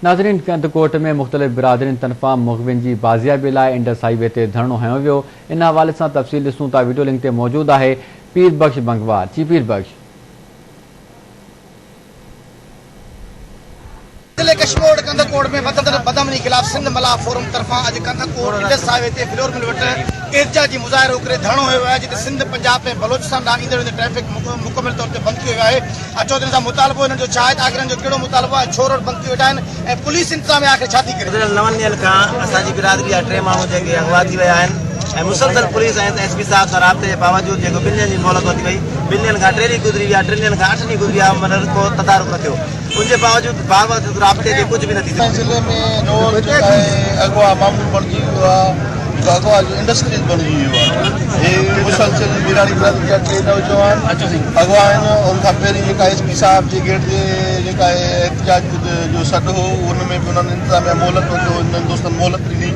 नाज़रीन, कंदकोट में मुख़्तलिफ़ बिरादरिन तनफ़ा मुग़विन की बाज़ियाबी लाइ इंडस हाईवे ते धरणो हयो वियो। इन हवाले से तफ़सील ॾिसूं था। वीडियो लिंक ते मौजूद है पीर बख्श बंगवार। जी पीर बख्श। जिले कश्मीर कंदकोट में बदअमनी खिलाफ सिंध मला फोरम तरफा अज कंदकोट इंडस हाईवे ते फ्लोर मिल वट एहतजाजी मुज़ाहिरो करे धरणो हुयो आहे, जिते सिंध पंजाब में बलोचिस्तान ॾांहुं ईंदड़ ट्रैफिक मुकम्मल तौर ते बंद कियो आहे। अचो दिन सां मुतालबो हिननि जो छा आहे, आख़िर जो कहिड़ो मुतालबो आहे, छो रोड बंद थी वेठा आहिनि ऐं पुलिस इंतज़ाम आख़िर छा थी करे। 9 ॾींहंनि खां असांजी बिरादरी जा 3 माण्हू जेके अगवा थी विया आहिनि ऐं मुसलसल पुलिस ऐं एसपी साहब सां राब्ते जे बावजूद जेको 2 ॾींहनि जी मोहलत वधी वई, 2 ॾींहनि खां 3 ॾींहं गुज़री विया, 3 ॾींहनि खां 8 ॾींहं गुज़री विया, मतिलबु को तदारुक न थियो। उनजे बावजूद राब्ते जे कुझु बि न थी सघियो। जिले में रोड जो आहे अगवा मामूल बणिजी वियो आहे, अगवा जो इंडस्ट्रीज बणिजी वियो आहे। हे मुसलसल मीरानी बिरादरी जा 3 नौजवान अगवा आहिनि। उनखां पहिरीं जेका एसपी साहब जे गेट ते जेका एहतजाज जो सॾु हो, उन में बि उन्हनि इंतज़ामिया मोहलत वरितो, उन्हनि दोस्तनि मोहलत ॾिनी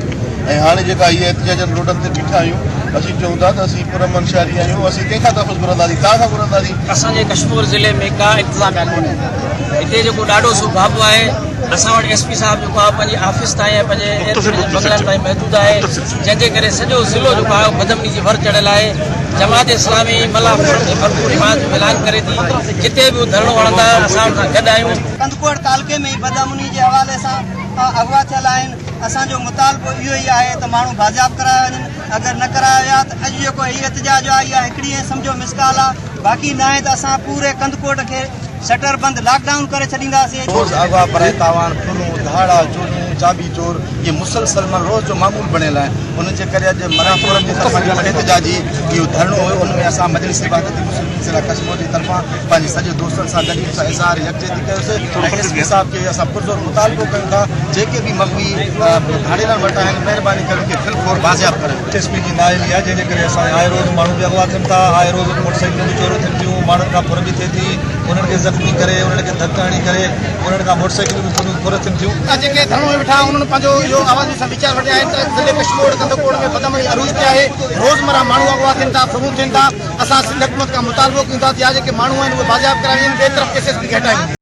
ऐं हाणे जेका इहे एहतजाजनि रोडनि ते बीठा आहियूं, असीं चऊं था त असीं पुरअमन शहरी आहियूं। असीं कंहिंखां तफ़्फ़ुज़ घुरंदासीं, तव्हां खां घुरंदासीं। असांजे कश्मीर ज़िले में का इंतज़ामिया कोन्हे। हिते जेको ॾाढो सो बाबू आहे, असां वटि एसपी साहब जेको आहे पंहिंजे ऑफिस ताईं ऐं पंहिंजे बंगलनि ताईं महदूद आहे, जंहिंजे करे सॼो ज़िलो जेको आहे बदअमनी जी भर चढ़ियल आहे। जमात इस्लामी मला फोरम जी भरपूर हिमायत जो ऐलान करे थी। जिते बि धरणो वणंदा असां सां गॾु आहियूं। कंदकोट तालुके में बदअमनी जे हवाले सां अगवा थियल आहिनि। असांजो मुतालबो इहो ई आहे त माण्हू बाज़ियाब कराया वञनि। अगरि न कराया विया त अॼु जेको हीअ एहतजाज आहे, इहा हिकिड़ी ऐं सम्झो मिसकाल आहे, बाक़ी न आहे त असां पूरे कंदकोट खे शटर बंद लॉकडाउन करे छॾींदासीं। रोज़ अगवा बराए तावान फुलूं धाड़ा चोरियूं चाबी चोर ये मुसलसल रोज़ जो मामूल बणियल आहे। उनजे करे अॼु मना फोरम जी तरफ़ां जेको एहतजाजी इहो धरणो हुयो, उनमें असां मजलिस इबादत मुस्लिमीन ज़िला कश्मीर जी तरफ़ां पंहिंजे सॼे दोस्तनि सां गॾु सां इज़हार यकजहती कयोसीं ऐं एसपी साहब खे असां पुरज़ोर मुतालबो कयूं था, जेके बि मग़वी धाड़ेदार वटि आहिनि, महिरबानी करे उनखे फिलफोर बाज़ियाब कनि। एसपी जी नाइली आहे, जंहिंजे करे असां आए रोज़ माण्हू बि अगवा थियनि था, आए रोज़ मोटरसाइकिलूं बि चोरियूं थियनि थियूं, माण्हुनि खां फुर बि थिए थी, उन्हनि खे ज़ख़्मी करे, उन्हनि खे धक हणी करे, उन्हनि खां मोटरसाइकिलूं बि फुर थियनि थियूं। जेके धरणो में वेठा उन्हनि पंहिंजो इहो आवाज़ सां वीचार वठिया आहिनि त ज़िले कश्मीर कंदकोट में बदअमनी अरूज ते आहे। रोज़मर्रा माण्हू अगवा थियनि था, फुरूं थियनि था। असां सिंध हुकूमत खां मुतालबो कयूं था त जेके माण्हू आहिनि उहे बाज़ियाब कराइनि। ॿिए तरफ़ केसेस बि घटि आहिनि।